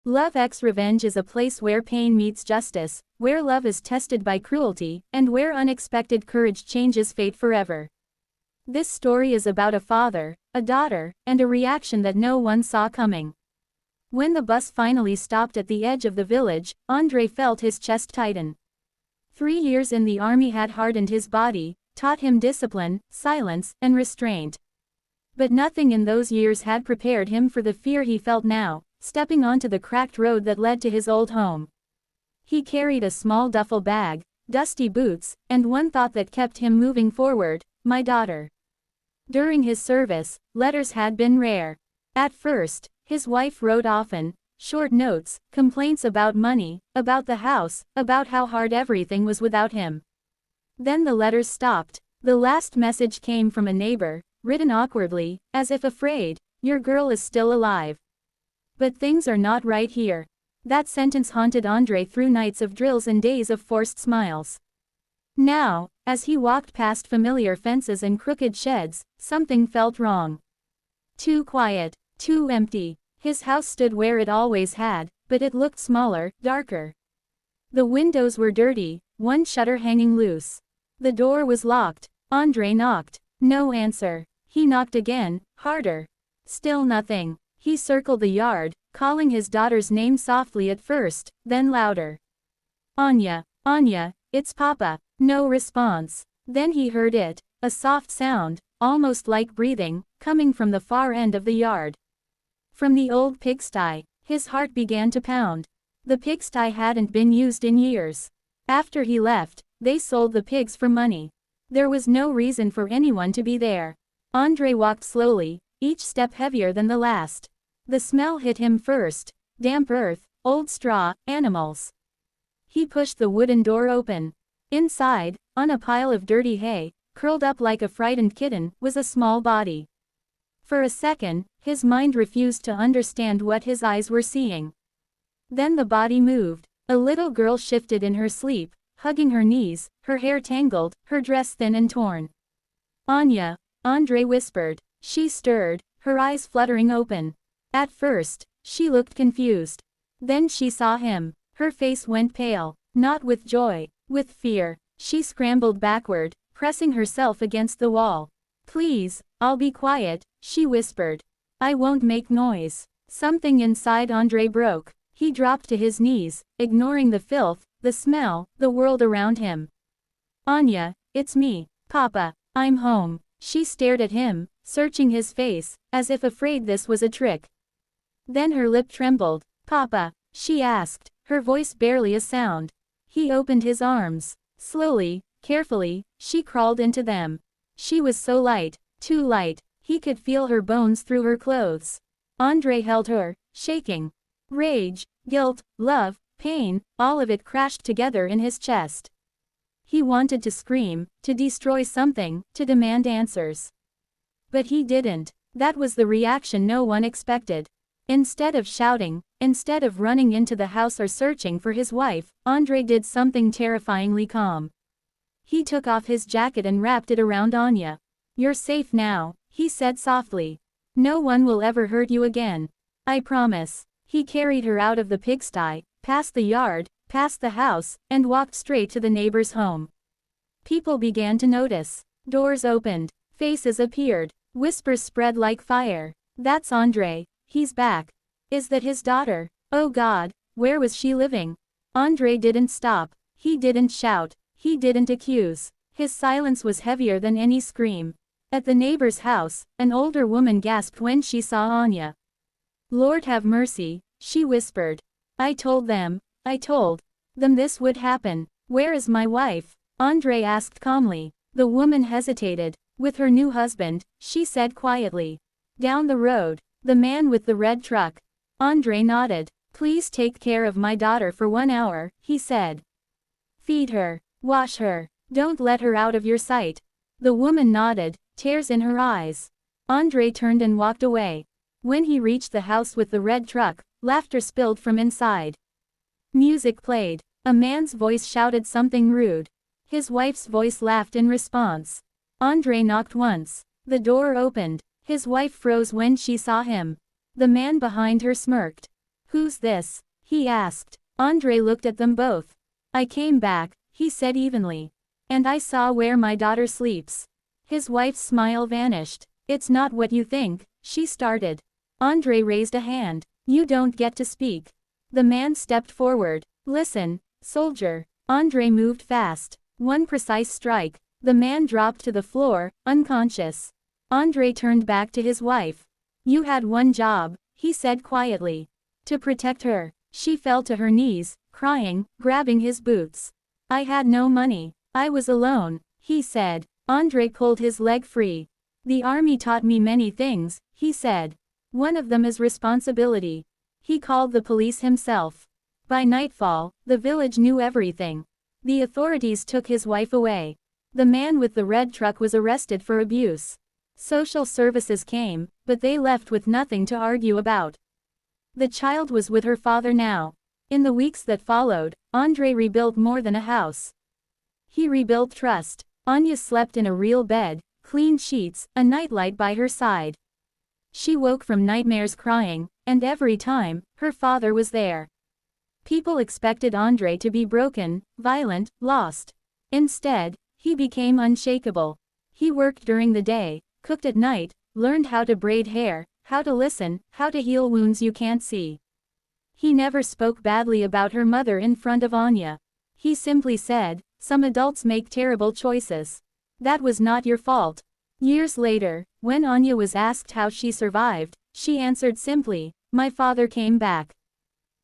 Love x Revenge is a place where pain meets justice, where love is tested by cruelty, and where unexpected courage changes fate forever. This story is about a father, a daughter, and a reaction that no one saw coming. When the bus finally stopped at the edge of the village, Andrei felt his chest tighten. 3 years in the army had hardened his body, taught him discipline, silence, and restraint. But nothing in those years had prepared him for the fear he felt now, stepping onto the cracked road that led to his old home. He carried a small duffel bag, dusty boots, and one thought that kept him moving forward: my daughter. During his service, letters had been rare. At first, his wife wrote often, short notes, complaints about money, about the house, about how hard everything was without him. Then the letters stopped. The last message came from a neighbor, written awkwardly, as if afraid: your girl is still alive. But things are not right here. That sentence haunted Andrei through nights of drills and days of forced smiles. Now, as he walked past familiar fences and crooked sheds, something felt wrong. Too quiet, too empty. His house stood where it always had, but it looked smaller, darker. The windows were dirty, one shutter hanging loose. The door was locked. Andrei knocked. No answer. He knocked again, harder. Still nothing. He circled the yard, calling his daughter's name softly at first, then louder. Anya, Anya, it's Papa. No response. Then he heard it, a soft sound, almost like breathing, coming from the far end of the yard. From the old pigsty. His heart began to pound. The pigsty hadn't been used in years. After he left, they sold the pigs for money. There was no reason for anyone to be there. Andrei walked slowly, each step heavier than the last. The smell hit him first: damp earth, old straw, animals. He pushed the wooden door open. Inside, on a pile of dirty hay, curled up like a frightened kitten, was a small body. For a second, his mind refused to understand what his eyes were seeing. Then the body moved. A little girl shifted in her sleep, hugging her knees, her hair tangled, her dress thin and torn. Anya, Andrei whispered. She stirred, her eyes fluttering open. At first, she looked confused. Then she saw him. Her face went pale, not with joy, with fear. She scrambled backward, pressing herself against the wall. Please, I'll be quiet, she whispered. I won't make noise. Something inside Andrei broke. He dropped to his knees, ignoring the filth, the smell, the world around him. Anya, it's me, Papa, I'm home. She stared at him, searching his face, as if afraid this was a trick. Then her lip trembled. Papa, she asked, her voice barely a sound. He opened his arms. Slowly, carefully, she crawled into them. She was so light, too light. He could feel her bones through her clothes. Andrei held her, shaking. Rage, guilt, love, pain, all of it crashed together in his chest. He wanted to scream, to destroy something, to demand answers. But he didn't. That was the reaction no one expected. Instead of shouting, instead of running into the house or searching for his wife, Andrei did something terrifyingly calm. He took off his jacket and wrapped it around Anya. You're safe now, he said softly. No one will ever hurt you again. I promise. He carried her out of the pigsty, past the yard, past the house, and walked straight to the neighbor's home. People began to notice. Doors opened. Faces appeared. Whispers spread like fire. That's Andrei. He's back. Is that his daughter? Oh God, where was she living? Andrei didn't stop. He didn't shout. He didn't accuse. His silence was heavier than any scream. At the neighbor's house, an older woman gasped when she saw Anya. Lord have mercy, she whispered. I told them this would happen. Where is my wife? Andrei asked calmly. The woman hesitated. With her new husband, she said quietly. Down the road. The man with the red truck. Andrei nodded. Please take care of my daughter for 1 hour, he said. Feed her. Wash her. Don't let her out of your sight. The woman nodded, tears in her eyes. Andrei turned and walked away. When he reached the house with the red truck, laughter spilled from inside. Music played. A man's voice shouted something rude. His wife's voice laughed in response. Andrei knocked once. The door opened. His wife froze when she saw him. The man behind her smirked. Who's this? He asked. Andrei looked at them both. I came back, he said evenly. And I saw where my daughter sleeps. His wife's smile vanished. It's not what you think, she started. Andrei raised a hand. You don't get to speak. The man stepped forward. Listen, soldier. Andrei moved fast. One precise strike. The man dropped to the floor, unconscious. Andrei turned back to his wife. You had one job, he said quietly. To protect her. She fell to her knees, crying, grabbing his boots. I had no money. I was alone, he said. Andrei pulled his leg free. The army taught me many things, he said. One of them is responsibility. He called the police himself. By nightfall, the village knew everything. The authorities took his wife away. The man with the red truck was arrested for abuse. Social services came, but they left with nothing to argue about. The child was with her father now. In the weeks that followed, Andrei rebuilt more than a house. He rebuilt trust. Anya slept in a real bed, clean sheets, a nightlight by her side. She woke from nightmares crying, and every time, her father was there. People expected Andrei to be broken, violent, lost. Instead, he became unshakable. He worked during the day, cooked at night, learned how to braid hair, how to listen, how to heal wounds you can't see. He never spoke badly about her mother in front of Anya. He simply said, some adults make terrible choices. That was not your fault. Years later, when Anya was asked how she survived, she answered simply, my father came back.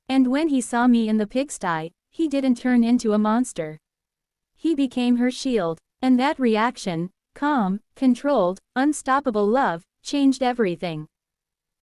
And when he saw me in the pigsty, he didn't turn into a monster. He became her shield, and that reaction, calm, controlled, unstoppable love, changed everything.